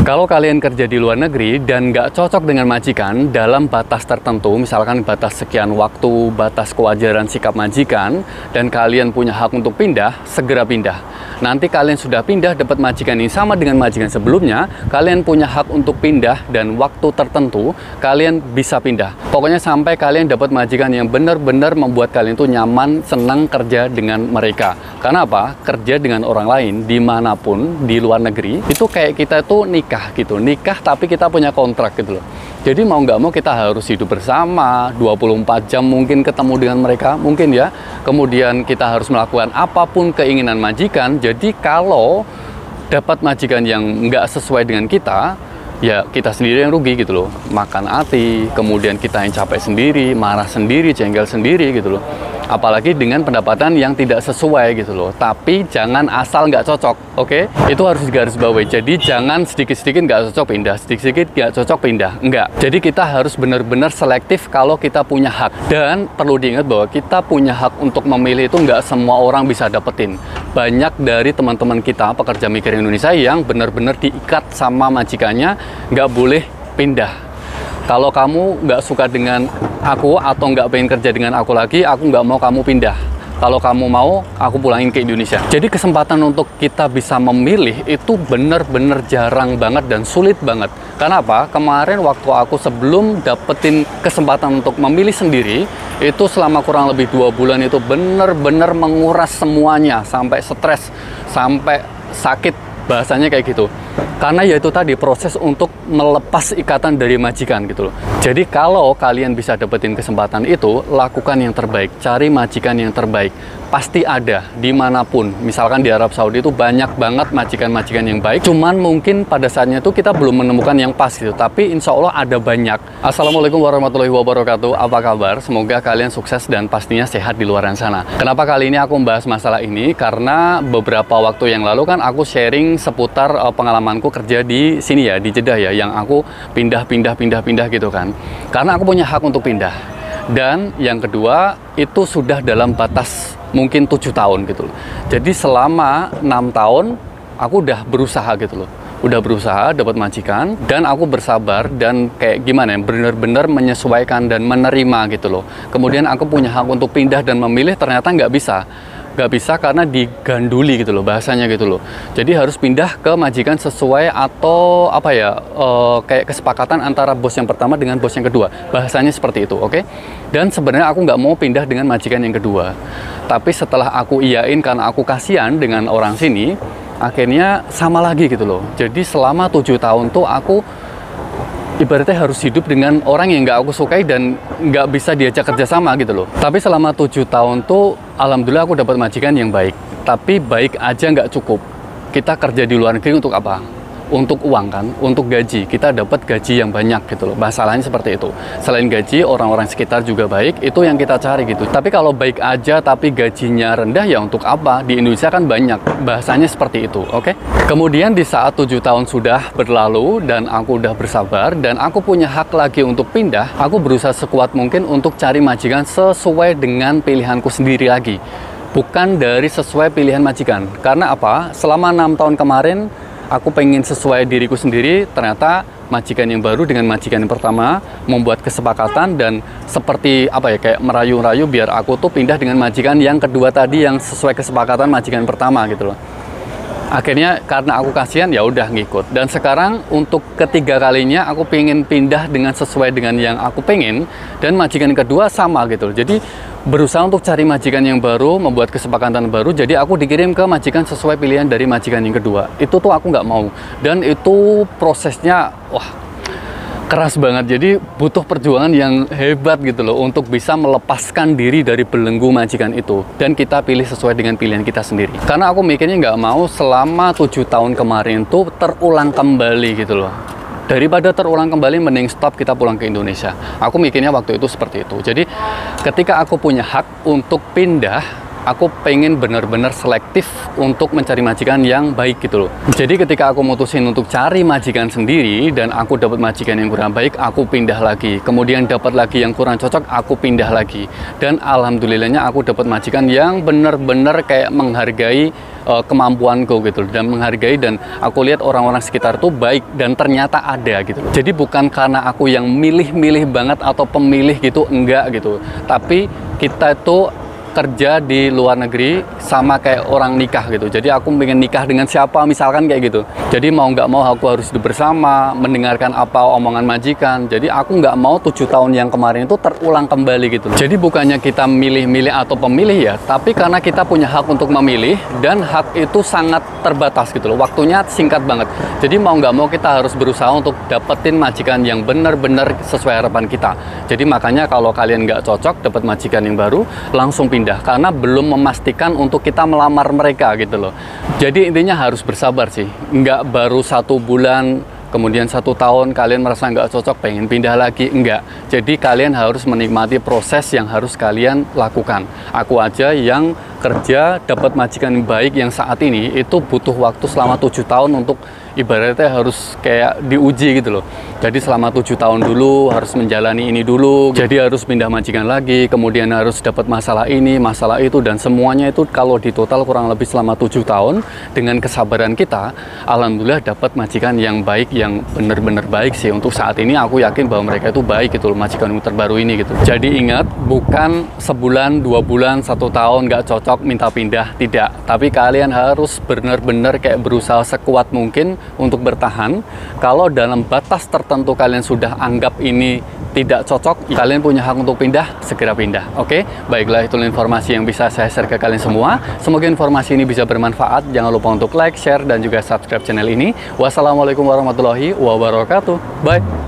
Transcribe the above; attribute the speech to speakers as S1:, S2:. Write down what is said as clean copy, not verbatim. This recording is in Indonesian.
S1: Kalau kalian kerja di luar negeri dan nggak cocok dengan majikan dalam batas tertentu, misalkan batas sekian waktu, batas kewajaran sikap majikan, dan kalian punya hak untuk pindah, segera pindah. Nanti kalian sudah pindah, dapat majikan yang sama dengan majikan sebelumnya, kalian punya hak untuk pindah dan waktu tertentu, kalian bisa pindah. Pokoknya sampai kalian dapat majikan yang benar-benar membuat kalian tuh nyaman, senang kerja dengan mereka. Karena apa? Kerja dengan orang lain, dimanapun, di luar negeri, itu kayak kita tuh nikah gitu. Nikah tapi kita punya kontrak gitu loh. Jadi mau nggak mau kita harus hidup bersama, 24 jam mungkin ketemu dengan mereka, mungkin ya. Kemudian kita harus melakukan apapun keinginan majikan. Jadi kalau dapat majikan yang nggak sesuai dengan kita, ya kita sendiri yang rugi gitu loh. Makan hati, kemudian kita yang capek sendiri, marah sendiri, jengkel sendiri gitu loh. Apalagi dengan pendapatan yang tidak sesuai gitu loh. Tapi jangan asal nggak cocok, oke? Itu harus digarisbawahi. Jadi jangan sedikit-sedikit nggak cocok pindah, sedikit-sedikit nggak cocok pindah. Enggak. Jadi kita harus benar-benar selektif kalau kita punya hak. Dan perlu diingat bahwa kita punya hak untuk memilih itu nggak semua orang bisa dapetin. Banyak dari teman-teman kita, pekerja migran Indonesia yang benar-benar diikat sama majikannya, nggak boleh pindah. Kalau kamu nggak suka dengan aku atau nggak pengen kerja dengan aku lagi, aku nggak mau kamu pindah. Kalau kamu mau, aku pulangin ke Indonesia. Jadi kesempatan untuk kita bisa memilih itu bener-bener jarang banget dan sulit banget. Karena apa? Kemarin waktu aku sebelum dapetin kesempatan untuk memilih sendiri, itu selama kurang lebih 2 bulan itu bener-bener menguras semuanya. Sampai stres, sampai sakit. Bahasanya kayak gitu. Karena ya itu tadi proses untuk melepas ikatan dari majikan gitu loh. Jadi kalau kalian bisa dapetin kesempatan itu, lakukan yang terbaik, cari majikan yang terbaik. Pasti ada dimanapun. Misalkan di Arab Saudi itu banyak banget majikan-majikan yang baik. Cuman mungkin pada saatnya itu kita belum menemukan yang pas gitu. Tapi insya Allah ada banyak. Assalamualaikum warahmatullahi wabarakatuh. Apa kabar? Semoga kalian sukses dan pastinya sehat di luar sana. Kenapa kali ini aku membahas masalah ini? Karena beberapa waktu yang lalu kan aku sharing seputar pengalamanku kerja di sini ya, di Jeddah ya, yang aku pindah gitu kan. Karena aku punya hak untuk pindah. Dan yang kedua, itu sudah dalam batas mungkin 7 tahun gitu loh. Jadi selama 6 tahun, aku udah berusaha gitu loh. Udah berusaha dapat majikan, dan aku bersabar dan kayak gimana ya, bener-bener menyesuaikan dan menerima gitu loh. Kemudian aku punya hak untuk pindah dan memilih, ternyata nggak bisa. Nggak bisa karena diganduli gitu loh, bahasanya gitu loh. Jadi harus pindah ke majikan sesuai atau apa ya, kayak kesepakatan antara bos yang pertama dengan bos yang kedua. Bahasanya seperti itu, oke? Dan sebenarnya aku nggak mau pindah dengan majikan yang kedua. Tapi setelah aku iyain karena aku kasihan dengan orang sini, akhirnya sama lagi gitu loh. Jadi selama 7 tahun tuh aku ibaratnya harus hidup dengan orang yang nggak aku sukai dan nggak bisa diajak kerjasama gitu loh. Tapi selama 7 tahun tuh alhamdulillah aku dapat majikan yang baik. Tapi baik aja nggak cukup. Kita kerja di luar negeri untuk apa? Untuk uang kan, untuk gaji. Kita dapat gaji yang banyak gitu loh. Masalahnya seperti itu. Selain gaji, orang-orang sekitar juga baik. Itu yang kita cari gitu. Tapi kalau baik aja tapi gajinya rendah, ya untuk apa? Di Indonesia kan banyak. Bahasanya seperti itu, oke? Kemudian di saat 7 tahun sudah berlalu dan aku udah bersabar dan aku punya hak lagi untuk pindah, aku berusaha sekuat mungkin untuk cari majikan sesuai dengan pilihanku sendiri lagi. Bukan dari sesuai pilihan majikan. Karena apa? Selama 6 tahun kemarin, aku pengen sesuai diriku sendiri, ternyata majikan yang baru dengan majikan yang pertama membuat kesepakatan dan seperti apa ya, kayak merayu-rayu biar aku tuh pindah dengan majikan yang kedua tadi yang sesuai kesepakatan majikan pertama gitu loh. Akhirnya karena aku kasihan ya udah ngikut. Dan sekarang untuk ketiga kalinya aku pengen pindah dengan sesuai dengan yang aku pengen, dan majikan kedua sama gitu loh. Jadi berusaha untuk cari majikan yang baru, membuat kesepakatan baru. Jadi aku dikirim ke majikan sesuai pilihan dari majikan yang kedua. Itu tuh aku nggak mau. Dan itu prosesnya wah keras banget. Jadi butuh perjuangan yang hebat gitu loh untuk bisa melepaskan diri dari belenggu majikan itu. Dan kita pilih sesuai dengan pilihan kita sendiri. Karena aku mikirnya nggak mau selama 7 tahun kemarin tuh terulang kembali gitu loh. Daripada terulang kembali, mending stop, kita pulang ke Indonesia. Aku mikirnya waktu itu seperti itu. Jadi ketika aku punya hak untuk pindah, aku pengen bener-bener selektif untuk mencari majikan yang baik gitu loh. Jadi ketika aku mutusin untuk cari majikan sendiri dan aku dapat majikan yang kurang baik, aku pindah lagi. Kemudian dapat lagi yang kurang cocok, aku pindah lagi. Dan alhamdulillahnya aku dapat majikan yang bener-bener kayak menghargai kemampuanku gitu, dan menghargai, dan aku lihat orang-orang sekitar tuh baik dan ternyata ada gitu. Jadi bukan karena aku yang milih-milih banget atau pemilih gitu, enggak gitu. Tapi kita tuh kerja di luar negeri sama kayak orang nikah gitu. Jadi aku pengen nikah dengan siapa misalkan kayak gitu. Jadi mau nggak mau aku harus hidup bersama, mendengarkan apa omongan majikan. Jadi aku nggak mau 7 tahun yang kemarin itu terulang kembali gitu. Jadi bukannya kita milih-milih atau pemilih ya, tapi karena kita punya hak untuk memilih, dan hak itu sangat terbatas gitu loh. Waktunya singkat banget. Jadi mau nggak mau kita harus berusaha untuk dapetin majikan yang benar-benar sesuai harapan kita. Jadi makanya kalau kalian nggak cocok dapat majikan yang baru, langsung pindah, karena belum memastikan untuk kita melamar mereka gitu loh. Jadi intinya harus bersabar sih, nggak baru 1 bulan kemudian 1 tahun kalian merasa nggak cocok pengen pindah lagi, enggak. Jadi kalian harus menikmati proses yang harus kalian lakukan. Aku aja yang kerja dapat majikan yang baik yang saat ini itu butuh waktu selama 7 tahun untuk ibaratnya harus kayak diuji gitu loh. Jadi selama 7 tahun dulu harus menjalani ini dulu, jadi harus pindah majikan lagi, kemudian harus dapat masalah ini, masalah itu, dan semuanya itu kalau di total kurang lebih selama 7 tahun. Dengan kesabaran kita, alhamdulillah dapat majikan yang baik, yang bener-bener baik sih. Untuk saat ini aku yakin bahwa mereka itu baik gitu loh, majikan yang terbaru ini gitu. Jadi ingat, bukan sebulan, 2 bulan, 1 tahun nggak cocok minta pindah, tidak. Tapi kalian harus bener-bener kayak berusaha sekuat mungkin untuk bertahan. Kalau dalam batas tertentu kalian sudah anggap ini tidak cocok, kalian punya hak untuk pindah, segera pindah. Oke, baiklah, itu informasi yang bisa saya share ke kalian semua. Semoga informasi ini bisa bermanfaat. Jangan lupa untuk like, share, dan juga subscribe channel ini. Wassalamualaikum warahmatullahi wabarakatuh. Bye.